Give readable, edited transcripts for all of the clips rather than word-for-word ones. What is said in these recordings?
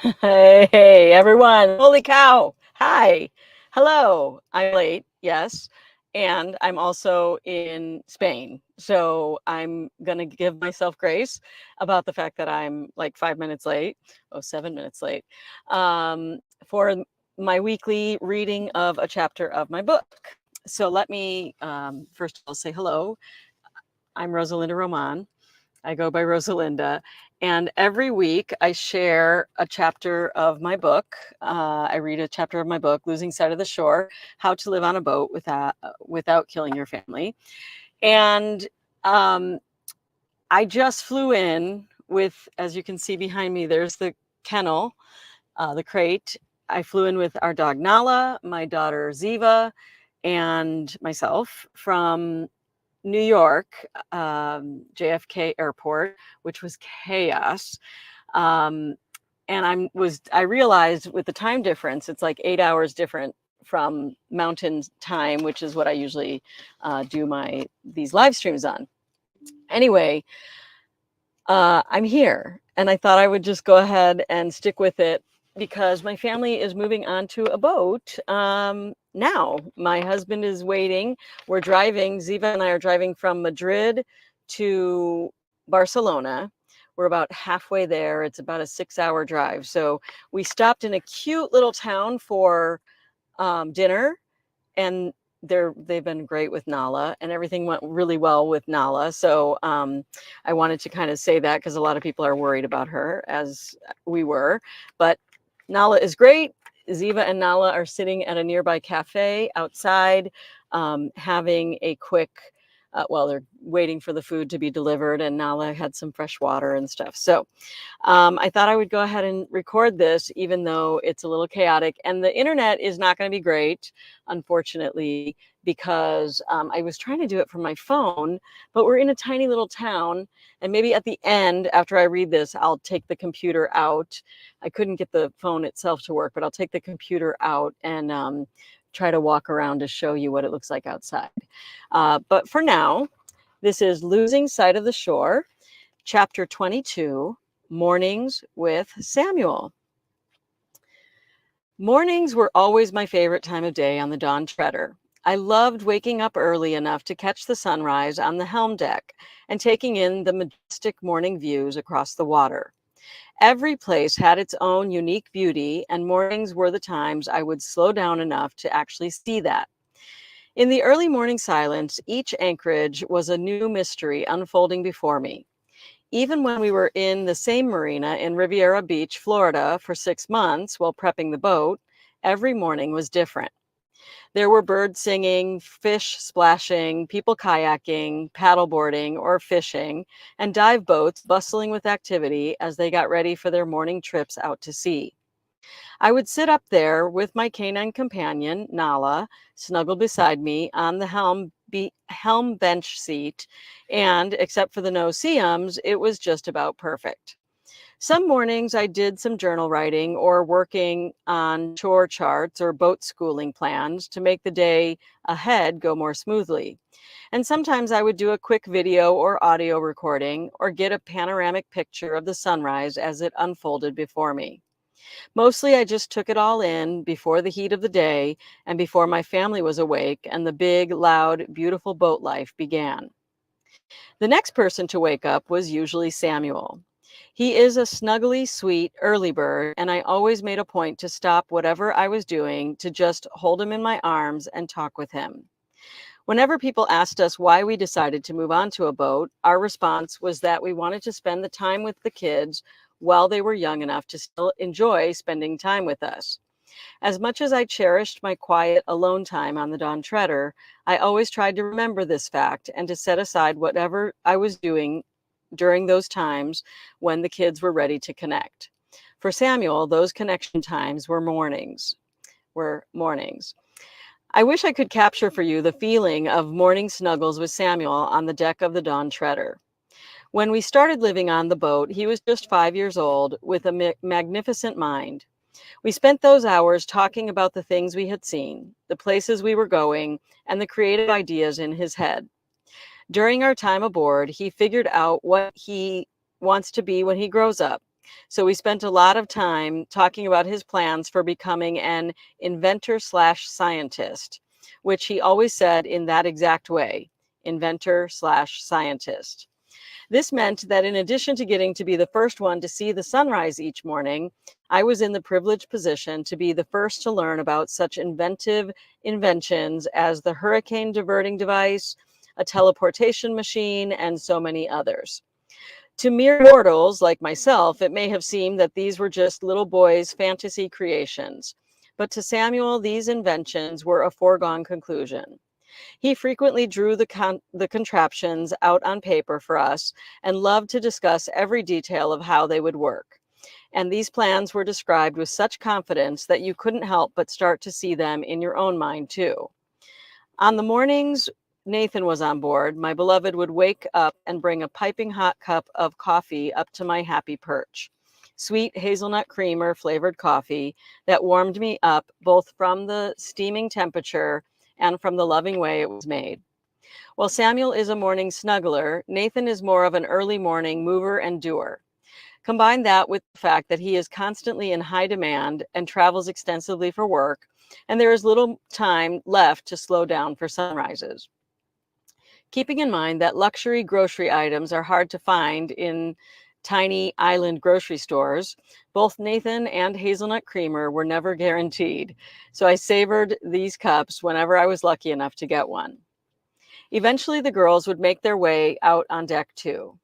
Hey, everyone. Holy cow. Hi. Hello. I'm late, yes. And I'm also in Spain. So I'm going to give myself grace about the fact that I'm like 5 minutes late, 7 minutes late, for my weekly reading of a chapter of my book. So let me first of all say hello. I'm Rosa Linda Román. I go by Rosa Linda. And every week I share a chapter of my book. I read a chapter of my book, Losing Sight of the Shore, How to Live on a Boat Without Killing Your Family. And um, I just flew in with, as you can see behind me, there's the kennel, the crate. I flew in with our dog Nala, my daughter Ziva, and myself from New York, JFK Airport, which was chaos. Um, and I realized with the time difference, it's like 8 hours different from mountain time, which is what I usually do these live streams on. Anyway, I'm here, and I thought I would just go ahead and stick with it because my family is moving onto a boat now. My husband is waiting. We're driving. Ziva and I are driving from Madrid to Barcelona. We're about halfway there. It's about a 6-hour drive. So we stopped in a cute little town for dinner, and they've been great with Nala, and everything went really well with Nala. So I wanted to kind of say that because a lot of people are worried about her, as we were. But Nala is great. Ziva and Nala are sitting at a nearby cafe outside, having a quick. They're waiting for the food to be delivered, and Nala had some fresh water and stuff. So I thought I would go ahead and record this, even though it's a little chaotic. And the internet is not going to be great, unfortunately, because I was trying to do it from my phone, but we're in a tiny little town. And maybe at the end, after I read this, I'll take the computer out. I couldn't get the phone itself to work, but I'll take the computer out and try to walk around to show you what it looks like outside. But for now, this is Losing Sight of the Shore, Chapter 22, Mornings with Samuel. Mornings were always my favorite time of day on the Dawn Treader. I loved waking up early enough to catch the sunrise on the helm deck and taking in the majestic morning views across the water. Every place had its own unique beauty, and mornings were the times I would slow down enough to actually see that. In the early morning silence, each anchorage was a new mystery unfolding before me. Even when we were in the same marina in Riviera Beach, Florida, for 6 months while prepping the boat, every morning was different. There were birds singing, fish splashing, people kayaking, paddleboarding, or fishing, and dive boats bustling with activity as they got ready for their morning trips out to sea. I would sit up there with my canine companion, Nala, snuggled beside me on the helm bench seat, and except for the no-see-ums, it was just about perfect. Some mornings I did some journal writing or working on chore charts or boat schooling plans to make the day ahead go more smoothly. And sometimes I would do a quick video or audio recording or get a panoramic picture of the sunrise as it unfolded before me. Mostly I just took it all in before the heat of the day and before my family was awake and the big, loud, beautiful boat life began. The next person to wake up was usually Samuel. He is a snuggly, sweet, early bird, and I always made a point to stop whatever I was doing to just hold him in my arms and talk with him. Whenever people asked us why we decided to move on to a boat, our response was that we wanted to spend the time with the kids while they were young enough to still enjoy spending time with us. As much as I cherished my quiet, alone time on the Dawn Treader, I always tried to remember this fact and to set aside whatever I was doing during those times when the kids were ready to connect. For Samuel, those connection times were mornings. I wish I could capture for you the feeling of morning snuggles with Samuel on the deck of the Dawn Treader. When we started living on the boat, he was just 5 years old with a magnificent mind. We spent those hours talking about the things we had seen, the places we were going, and the creative ideas in his head. During our time aboard, he figured out what he wants to be when he grows up. So we spent a lot of time talking about his plans for becoming an inventor/scientist, which he always said in that exact way, inventor/scientist. This meant that in addition to getting to be the first one to see the sunrise each morning, I was in the privileged position to be the first to learn about such inventive inventions as the hurricane diverting device, a teleportation machine, and so many others. To mere mortals like myself, it may have seemed that these were just little boys' fantasy creations. But to Samuel, these inventions were a foregone conclusion. He frequently drew the contraptions out on paper for us and loved to discuss every detail of how they would work. And these plans were described with such confidence that you couldn't help but start to see them in your own mind, too. On the mornings Nathan was on board, my beloved would wake up and bring a piping hot cup of coffee up to my happy perch. Sweet hazelnut creamer flavored coffee that warmed me up both from the steaming temperature and from the loving way it was made. While Samuel is a morning snuggler, Nathan is more of an early morning mover and doer. Combine that with the fact that he is constantly in high demand and travels extensively for work, and there is little time left to slow down for sunrises. Keeping in mind that luxury grocery items are hard to find in tiny island grocery stores, both Nathan and hazelnut creamer were never guaranteed, so I savored these cups whenever I was lucky enough to get one. Eventually, the girls would make their way out on deck too.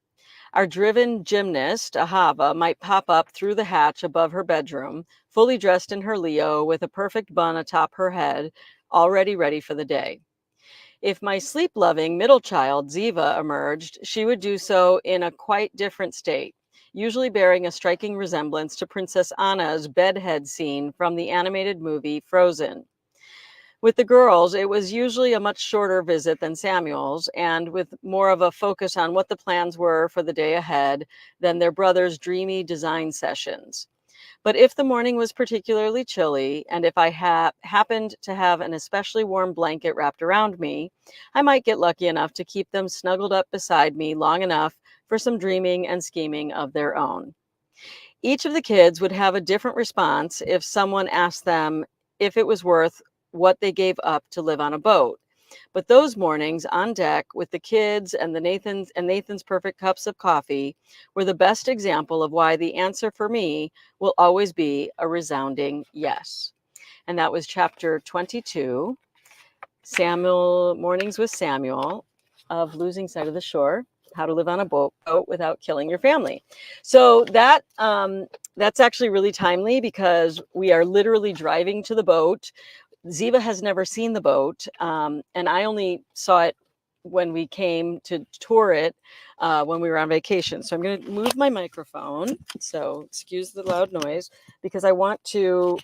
Our driven gymnast, Ahava, might pop up through the hatch above her bedroom, fully dressed in her Leo with a perfect bun atop her head, already ready for the day. If my sleep-loving middle child, Ziva, emerged, she would do so in a quite different state, usually bearing a striking resemblance to Princess Anna's bedhead scene from the animated movie Frozen. With the girls, it was usually a much shorter visit than Samuel's, and with more of a focus on what the plans were for the day ahead than their brother's dreamy design sessions. But if the morning was particularly chilly, and if I happened to have an especially warm blanket wrapped around me, I might get lucky enough to keep them snuggled up beside me long enough for some dreaming and scheming of their own. Each of the kids would have a different response if someone asked them if it was worth what they gave up to live on a boat. But those mornings on deck with the kids and Nathan's perfect cups of coffee were the best example of why the answer for me will always be a resounding yes. And that was chapter 22, Samuel Mornings with Samuel of Losing Sight of the Shore, How to Live on a Boat Without Killing Your Family. So that's actually really timely because we are literally driving to the boat. Ziva has never seen the boat, and I only saw it when we came to tour it when we were on vacation. So I'm going to move my microphone. So excuse the loud noise because I want to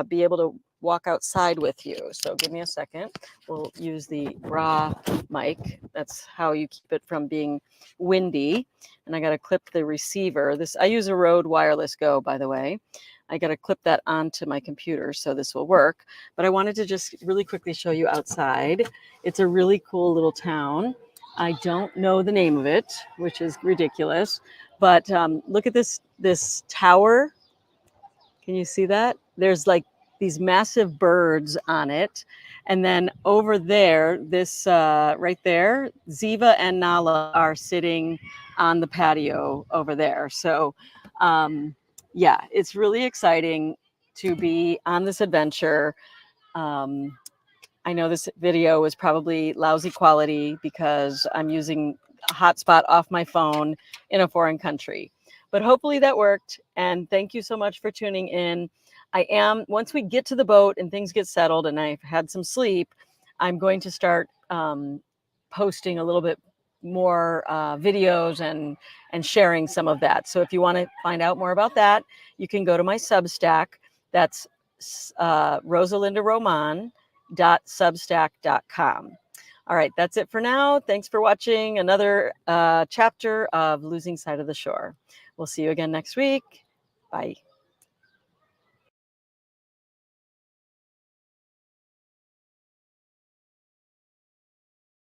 be able to walk outside with you. So give me a second. We'll use the raw mic. That's how you keep it from being windy. And I got to clip the receiver. I use a Rode Wireless Go, by the way. I got to clip that onto my computer so this will work. But I wanted to just really quickly show you outside. It's a really cool little town. I don't know the name of it, which is ridiculous. But look at this tower. Can you see that? There's like these massive birds on it. And then over there, this right there, Ziva and Nala are sitting on the patio over there. So yeah, it's really exciting to be on this adventure. I know this video is probably lousy quality because I'm using a hotspot off my phone in a foreign country. But hopefully that worked. And thank you so much for tuning in. Once we get to the boat and things get settled and I've had some sleep, I'm going to start posting a little bit more videos and sharing some of that. So if you want to find out more about that, you can go to my Substack. That's Rosa Linda Román .substack.com. All right, that's it for now. Thanks for watching another chapter of Losing Sight of the Shore. We'll see you again next week. Bye.